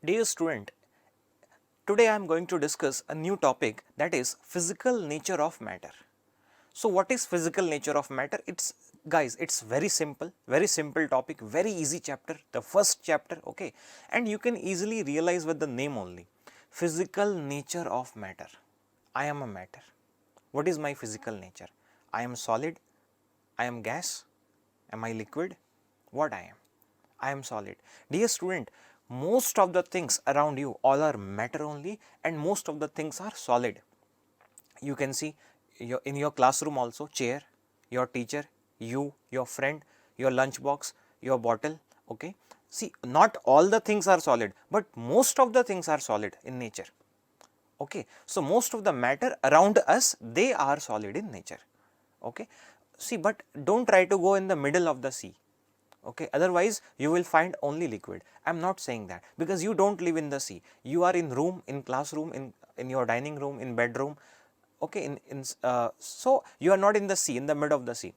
Dear student, today I am going to discuss a new topic, that is physical nature of matter. So what is physical nature of matter? It's very simple topic, very easy chapter, the first chapter, okay, and you can easily realize with the name only. Physical nature of matter. I am a matter. What is my physical nature? I am solid, I am gas, am I liquid? What I am? I am solid. Dear student, most of the things around you all are matter only, and most of the things are solid. You can see in your classroom also, chair, your teacher, you, your friend, your lunch box, your bottle, okay. See, not all the things are solid, but most of the things are solid in nature, okay. So most of the matter around us, they are solid in nature, okay. See, but don't try to go in the middle of the sea, okay, otherwise you will find only liquid. I am not saying that, because you don't live in the sea, you are in room, in classroom, in your dining room, in bedroom, okay, so you are not in the sea, in the middle of the sea.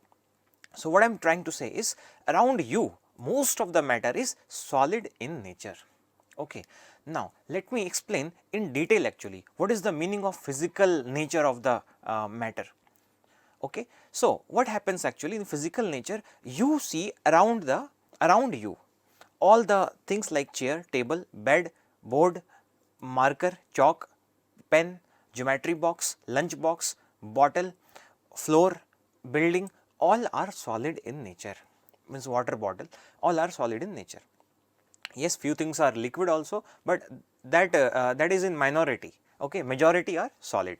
So what I am trying to say is, around you most of the matter is solid in nature, okay. Now let me explain in detail actually what is the meaning of physical nature of the matter, okay. So what happens actually in physical nature, you see around you all the things like chair, table, bed, board, marker, chalk, pen, geometry box, lunch box, bottle, floor, building, all are solid in nature, means water bottle, all are solid in nature. Yes, few things are liquid also, but that is in minority, okay, majority are solid.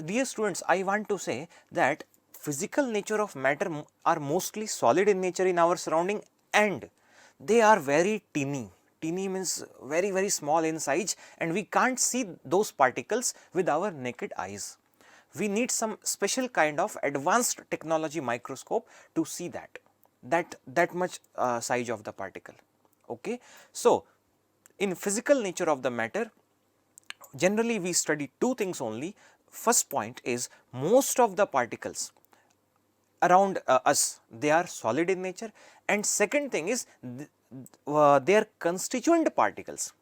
Dear students, I want to say that physical nature of matter are mostly solid in nature in our surrounding, and they are very teeny. Teeny means very small in size, and we can't see those particles with our naked eyes. We need some special kind of advanced technology microscope to see that much size of the particle, okay. So in physical nature of the matter, generally we study two things only. First point is, most of the particles around us, they are solid in nature, and second thing is their constituent particles.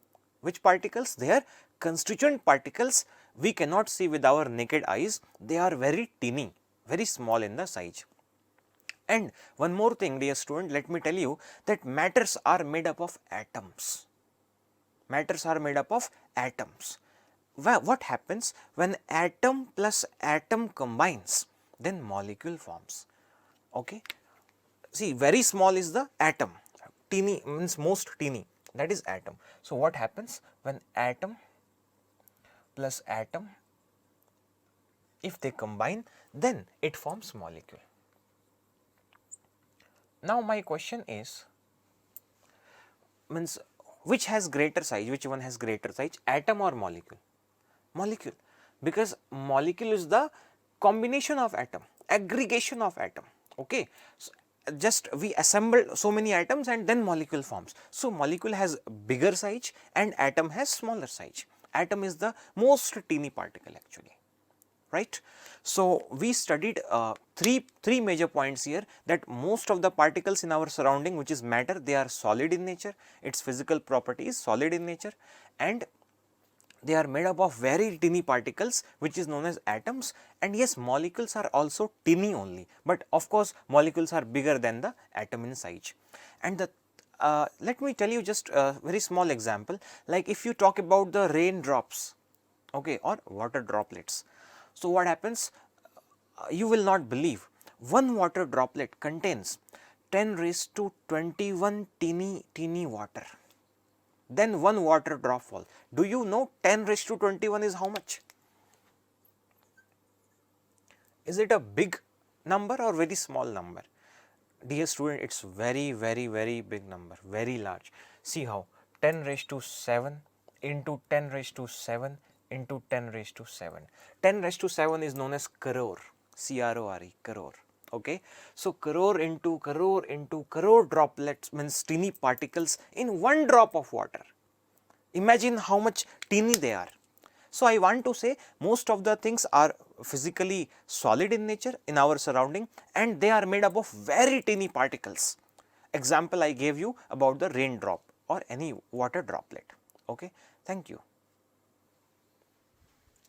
Which particles? Their constituent particles we cannot see with our naked eyes, they are very teeny, very small in the size. And one more thing, dear student, let me tell you that matters are made up of atoms. Matters are made up of atoms. What happens when atom plus atom combines? Then molecule forms, okay. See, very small is the atom, teeny means most teeny, that is atom. So what happens when atom plus atom, if they combine, then it forms molecule. Now my question is, means which has greater size, which one has greater size, atom or molecule? Molecule, because molecule is the combination of atom, aggregation of atom, okay. So just we assemble so many atoms and then molecule forms. So molecule has bigger size and atom has smaller size. Atom is the most teeny particle actually, right. So we studied three major points here, that most of the particles in our surrounding, which is matter, they are solid in nature, its physical property is solid in nature, and they are made up of very teeny particles, which is known as atoms. And yes, molecules are also teeny only, but of course molecules are bigger than the atom in size. And the let me tell you just a very small example, like if you talk about the raindrops, okay, or water droplets. So what happens, you will not believe, one water droplet contains 10 raised to 21 teeny water. Then one water drop fall. Do you know 10 raised to 21 is how much? Is it a big number or very small number? Dear student, it's very big number, very large. See how 10 raised to 7 into 10 raised to 7 into 10 raised to 7. 10 raised to 7 is known as crore, C-R-O-R-E, crore. Okay, so crore into crore droplets means teeny particles in one drop of water. Imagine how much teeny they are. So I want to say most of the things are physically solid in nature in our surrounding, and they are made up of very teeny particles. Example I gave you about the raindrop or any water droplet. Okay, thank you.